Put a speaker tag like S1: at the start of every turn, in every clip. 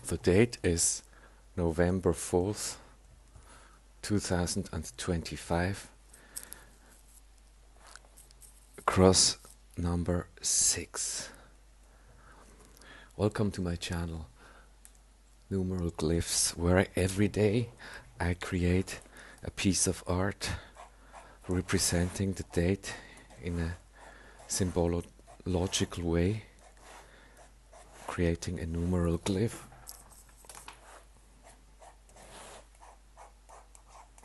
S1: The date is November 4th, 2025, cross number 6. Welcome to my channel, Numeral Glyphs, where every day I create a piece of art representing the date in a symbological way, creating a numeral glyph.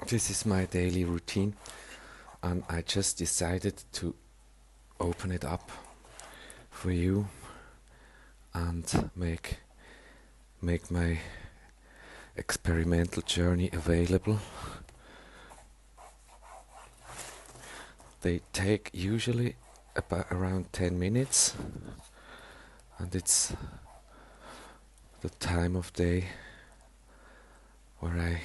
S1: This is my daily routine, and I just decided to open it up for you and make my experimental journey available. They take usually about around 10 minutes, and it's the time of day where I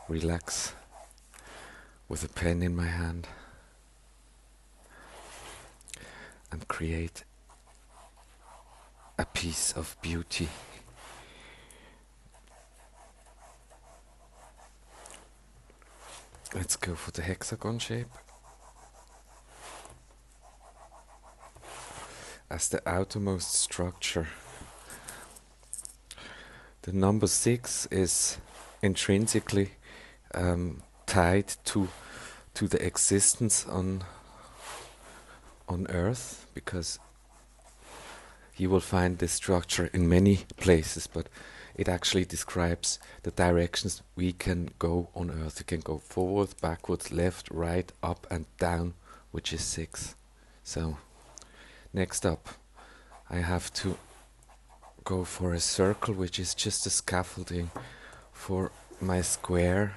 S1: relax with a pen in my hand and create a piece of beauty. Let's go for the hexagon shape as the outermost structure. The number 6 is intrinsically tied to the existence on Earth, because you will find this structure in many places, but it actually describes the directions we can go on Earth. You can go forward, backwards, left, right, up and down, which is 6. So next up I have to go for a circle, which is just a scaffolding for my square.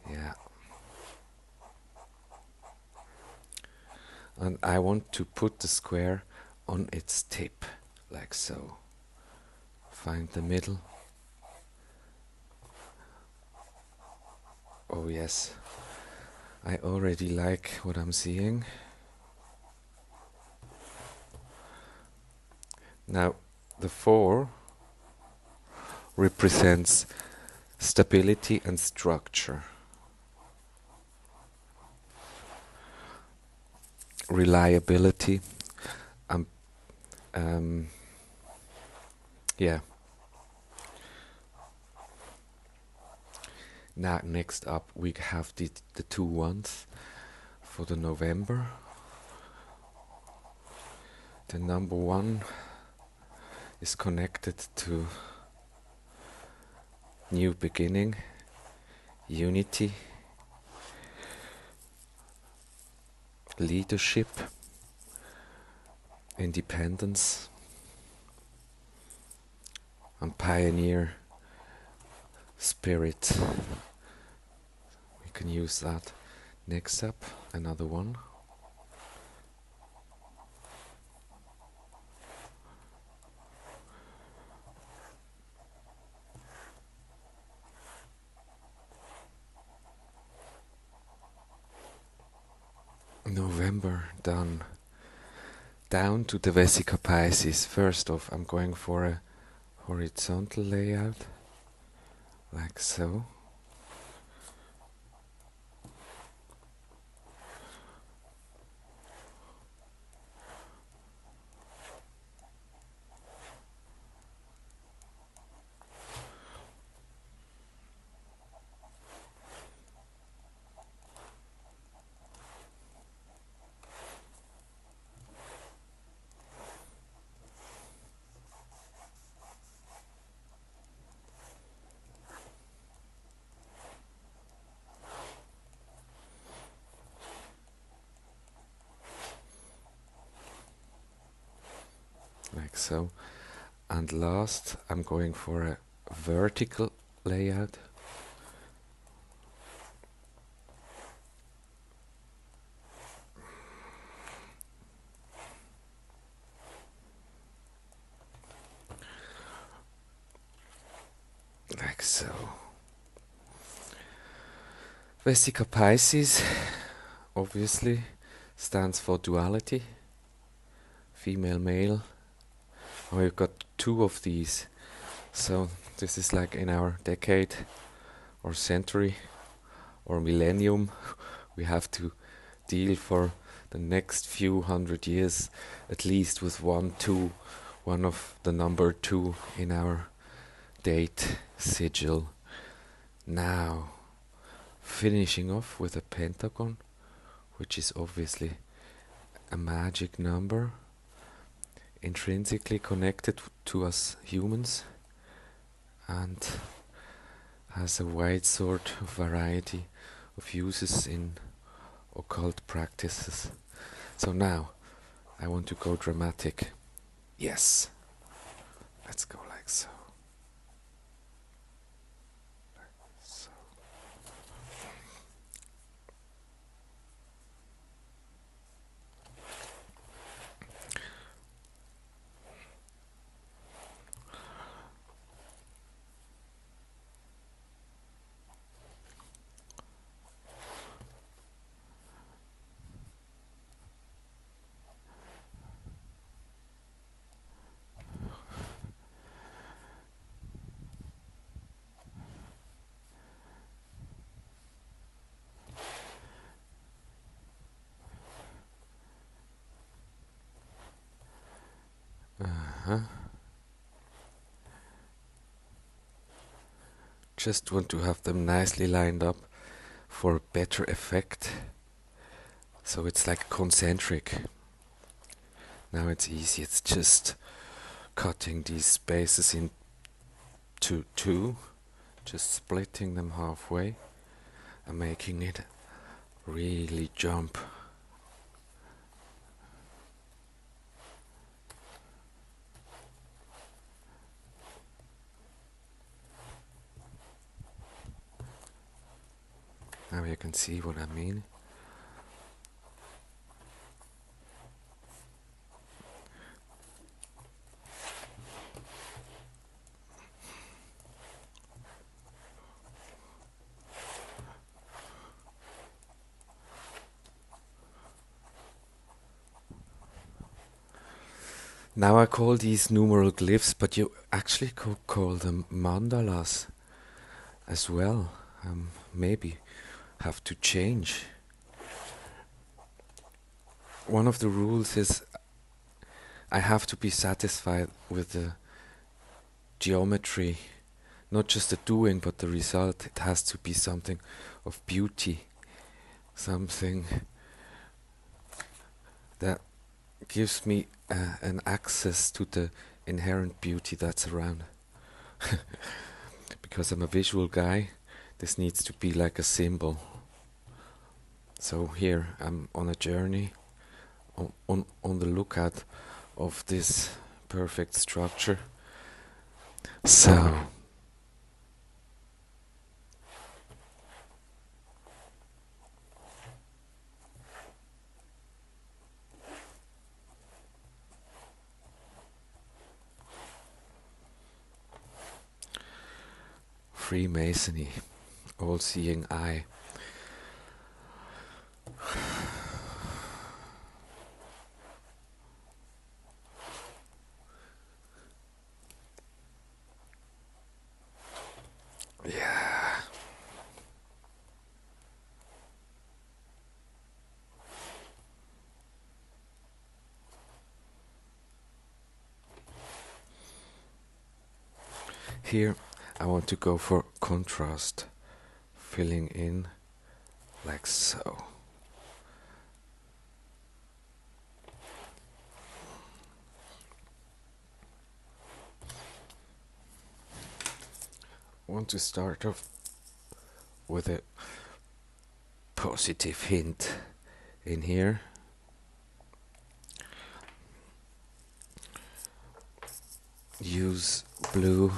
S1: Yeah. And I want to put the square on its tip, like so. Find the middle. Oh yes, I already like what I'm seeing. Now, the 4 represents stability and structure, reliability, yeah. Now, next up we have the 2 ones for the November. The number 1 is connected to new beginning, unity, leadership, independence, and pioneer spirit. We can use that. Next up, another one. November done. Down to the Vesica Pisces. First off, I'm going for a horizontal layout, like so. Like so. And last, I'm going for a vertical layout. Like so. Vesica Pisces obviously stands for duality, female, male. Oh, we've got two of these. So this is like in our decade or century or millennium, we have to deal for the next few hundred years at least with one of the number two in our date sigil. Now, finishing off with a pentagon, which is obviously a magic number, intrinsically connected to us humans, and has a wide sort of variety of uses in occult practices. So now, I want to go dramatic. Yes, let's go like so. So. Just want to have them nicely lined up for better effect. So it's like concentric. Now it's easy, it's just cutting these spaces into two, just splitting them halfway and making it really jump. Now you can see what I mean. Now I call these numeral glyphs, but you actually could call them mandalas as well. Maybe have to change. One of the rules is I have to be satisfied with the geometry, not just the doing but the result. It has to be something of beauty, something that gives me an access to the inherent beauty that's around. Because I'm a visual guy, this needs to be like a symbol. So here I'm on a journey, on the lookout of this perfect structure. So Freemasonry, all-seeing eye. Yeah. Here I want to go for contrast, filling in like so. I want to start off with a positive hint in here. Use blue.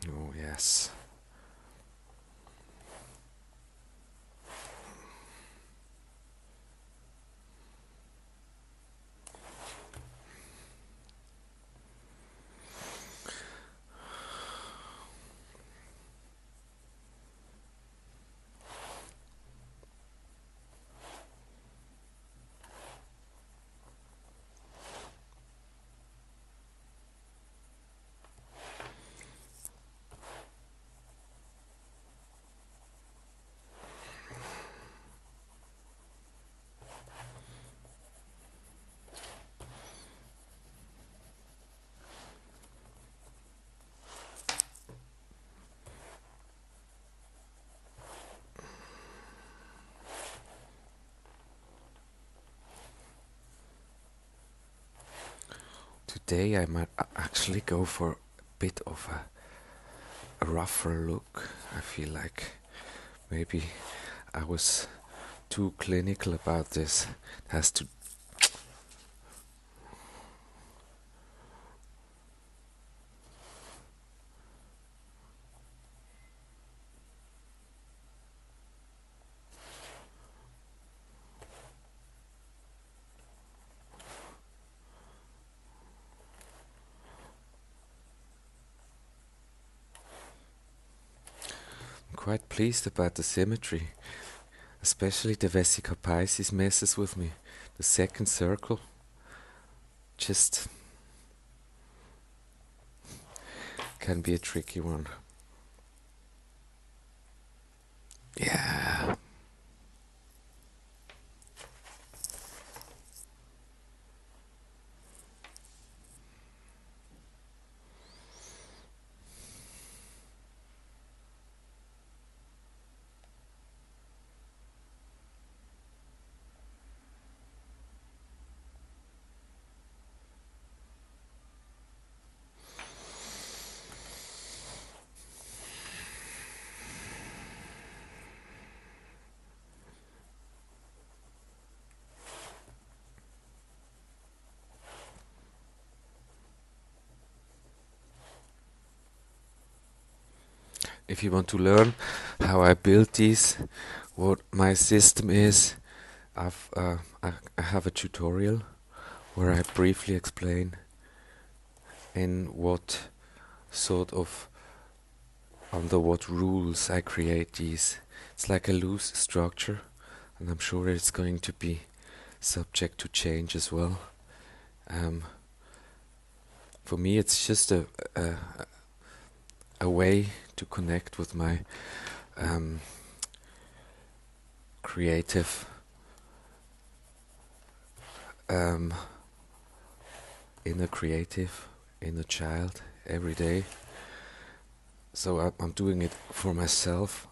S1: Oh yes. today I might actually go for a bit of a rougher look. I feel like maybe I was too clinical about this. It has to quite pleased about the symmetry, especially the Vesica Pisces messes with me. The second circle just can be a tricky one. Yeah. If you want to learn how I built these, what my system is, I have a tutorial where I briefly explain in what sort of under what rules I create these. It's like a loose structure, and I'm sure it's going to be subject to change as well. For me, it's just a way to connect with my creative inner child every day. So I'm doing it for myself,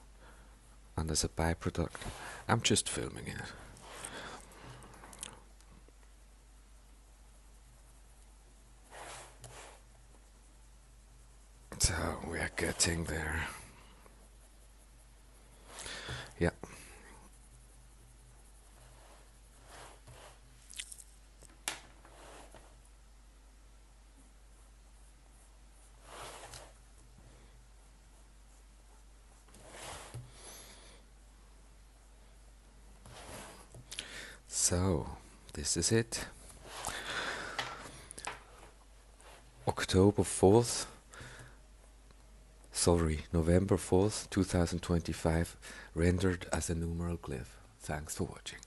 S1: and as a byproduct, I'm just filming it. So we're getting there. Yeah. So this is it. November 4th, 2025, rendered as a numeral glyph. Thanks for watching.